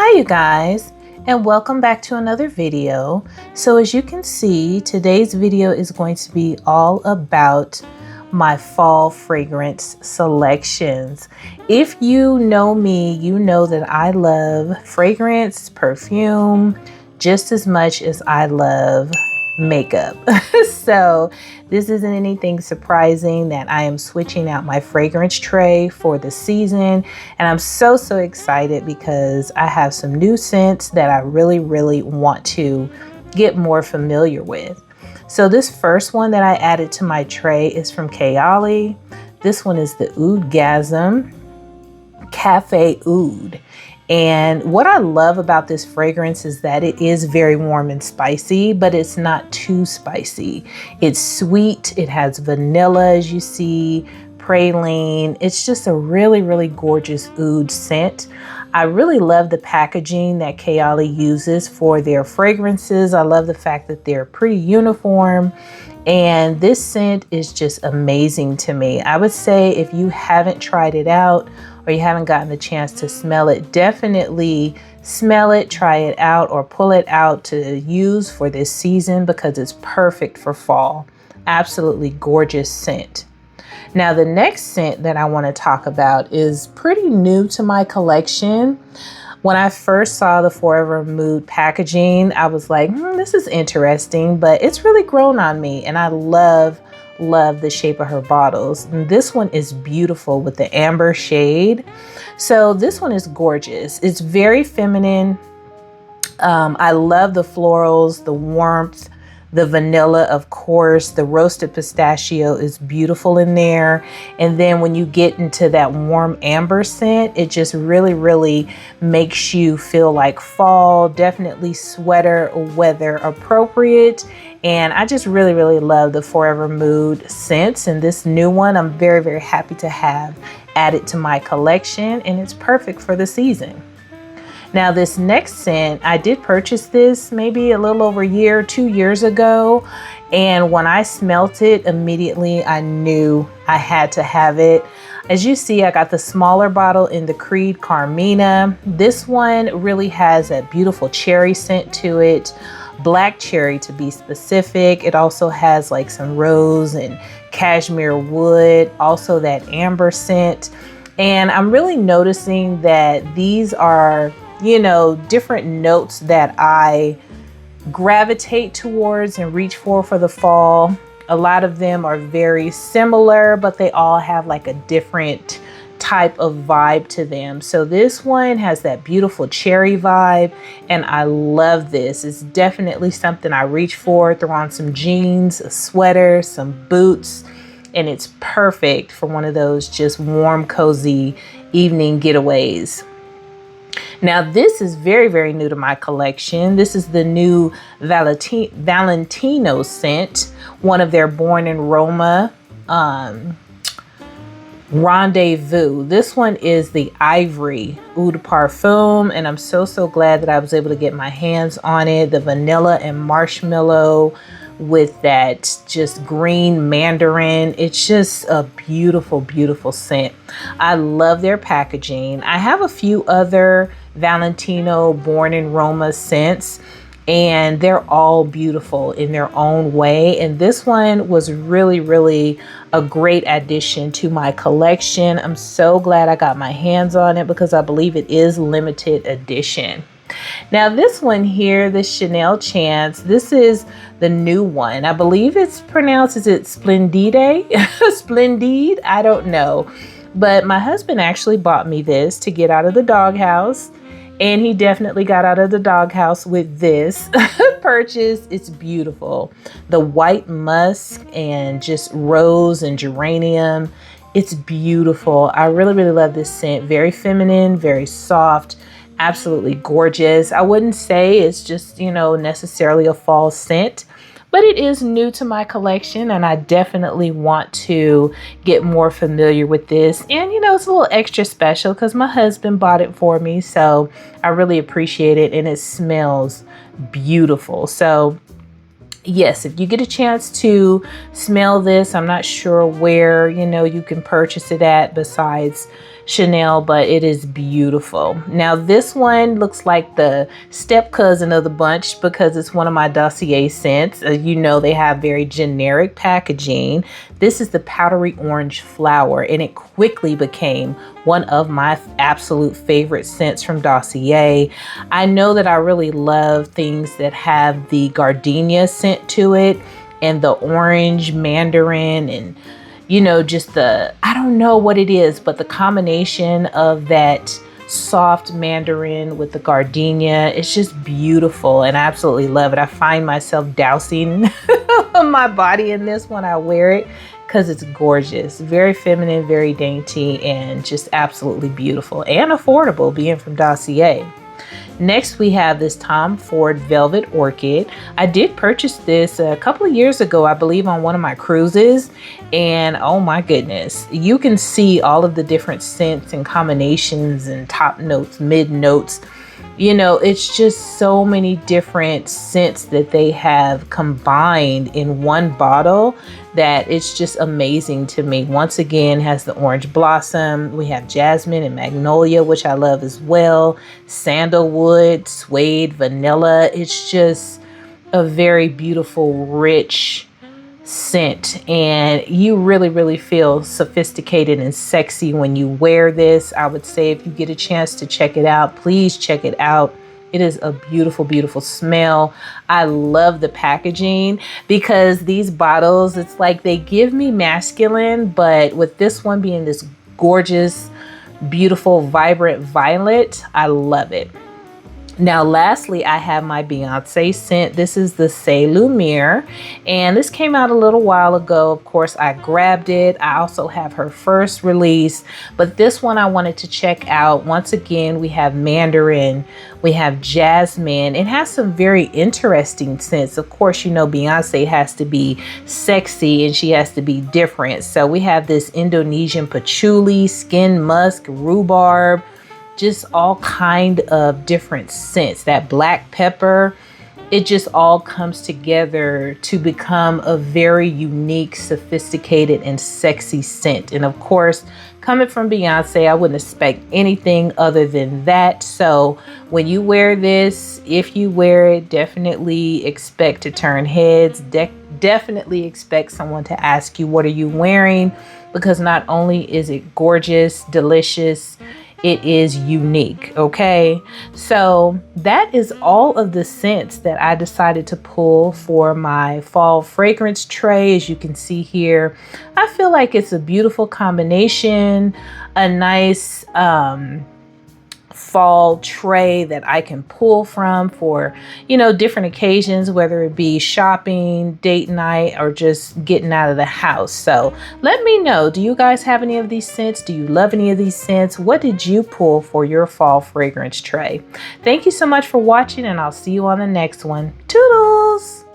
Hi you guys, and welcome back to another video. So as you can see, today's video is going to be all about my fall fragrance selections. If you know me, you know that I love fragrance, perfume, just as much as I love makeup. So this isn't anything surprising that I am switching out my fragrance tray for the season, and I'm so excited because I have some new scents that I really want to get more familiar with. So this first one that I added to my tray is from Kayali. This one is the Oudgasm Cafe Oud. And what I love about this fragrance is that it is very warm and spicy, but it's not too spicy. It's sweet, it has vanilla as you see, praline. It's just a really gorgeous oud scent. I really love the packaging that Kayali uses for their fragrances. I love the fact that they're pretty uniform. And this scent is just amazing to me. I would say if you haven't tried it out or you haven't gotten the chance to smell it, definitely smell it, try it out, or pull it out to use for this season because it's perfect for fall. Absolutely gorgeous scent. Now the next scent that I want to talk about is pretty new to my collection. When I first saw the Forever Mood packaging, I was like, this is interesting, but it's really grown on me, and I love the shape of her bottles. And this one is beautiful with the amber shade. So this one is gorgeous. It's very feminine. I love the florals, the warmth, the vanilla, of course. The roasted pistachio is beautiful in there. And then when you get into that warm amber scent, it just really makes you feel like fall, definitely sweater weather appropriate. And I just really love the Forever Mood scents. And this new one, I'm very happy to have added to my collection, and it's perfect for the season. Now this next scent, I did purchase this maybe a little over a year, 2 years ago. And when I smelt it, immediately I knew I had to have it. As you see, I got the smaller bottle in the Creed Carmina. This one really has that beautiful cherry scent to it. Black cherry to be specific. It also has like some rose and cashmere wood, also that amber scent. And I'm really noticing that these are, you know, different notes that I gravitate towards and reach for the fall. A lot of them are very similar, but they all have like a different type of vibe to them. So this one has that beautiful cherry vibe, and I love this. It's definitely something I reach for. Throw on some jeans, a sweater, some boots, and it's perfect for one of those just warm, cozy evening getaways. Now this is very new to my collection. This is the new Valentino scent, one of their Born in Roma Rendezvous. This one is the Ivory Oud Parfum, and I'm so glad that I was able to get my hands on it. The vanilla and marshmallow with that just green mandarin. It's just a beautiful scent. I love their packaging. I have a few other Valentino Born in Roma scents, and they're all beautiful in their own way. And this one was really a great addition to my collection. I'm so glad I got my hands on it because I believe it is limited edition. Now this one here, the Chanel Chance, this is the new one. I believe it's pronounced, is it Splendide? Splendide? I don't know. But my husband actually bought me this to get out of the doghouse. And he definitely got out of the doghouse with this purchase. It's beautiful. The white musk and just rose and geranium. It's beautiful. I really love this scent. Very feminine, very soft, absolutely gorgeous. I wouldn't say it's just, you know, necessarily a fall scent, but it is new to my collection, and I definitely want to get more familiar with this. And, you know, it's a little extra special because my husband bought it for me, so I really appreciate it, and it smells beautiful. So yes, if you get a chance to smell this, I'm not sure where, you know, you can purchase it at besides, Chanel, but it is beautiful. Now this one looks like the step cousin of the bunch because it's one of my Dossier scents. You know, they have very generic packaging. This is the powdery orange flower, and it quickly became one of my absolute favorite scents from Dossier. I know that I really love things that have the gardenia scent to it and the orange mandarin, and you know, just the, I don't know what it is, but the combination of that soft mandarin with the gardenia, it's just beautiful, and I absolutely love it. I find myself dousing my body in this when I wear it because it's gorgeous, very feminine, very dainty, and just absolutely beautiful and affordable being from Dossier. Next, we have this Tom Ford Velvet Orchid. I did purchase this a couple of years ago, I believe, on one of my cruises. And oh my goodness, you can see all of the different scents and combinations and top notes, mid notes. You know, it's just so many different scents that they have combined in one bottle that it's just amazing to me. Once again, has the orange blossom. We have jasmine and magnolia, which I love as well. Sandalwood, suede, vanilla. It's just a very beautiful, rich scent, and you really feel sophisticated and sexy when you wear this. I would say if you get a chance to check it out, please check it out. It is a beautiful smell. I love the packaging because these bottles, it's like they give me masculine, but with this one being this gorgeous, beautiful, vibrant violet, I love it. Now, lastly, I have my Beyonce scent. This is the Ce Lumiere, and this came out a little while ago. Of course, I grabbed it. I also have her first release, but this one I wanted to check out. Once again, we have mandarin, we have jasmine. It has some very interesting scents. Of course, you know, Beyonce has to be sexy and she has to be different. So we have this Indonesian patchouli, skin musk, rhubarb, just all kind of different scents. That black pepper, it just all comes together to become a very unique, sophisticated, and sexy scent. And of course, coming from Beyonce, I wouldn't expect anything other than that. So when you wear this, if you wear it, definitely expect to turn heads. Definitely expect someone to ask you, what are you wearing? Because not only is it gorgeous, delicious, it is unique. Okay, so that is all of the scents that I decided to pull for my fall fragrance tray. As you can see here, I feel like it's a beautiful combination, a nice fall tray that I can pull from for, you know, different occasions, whether it be shopping, date night, or just getting out of the house. So let me know, do you guys have any of these scents? Do you love any of these scents? What did you pull for your fall fragrance tray? Thank you so much for watching, and I'll see you on the next one. Toodles!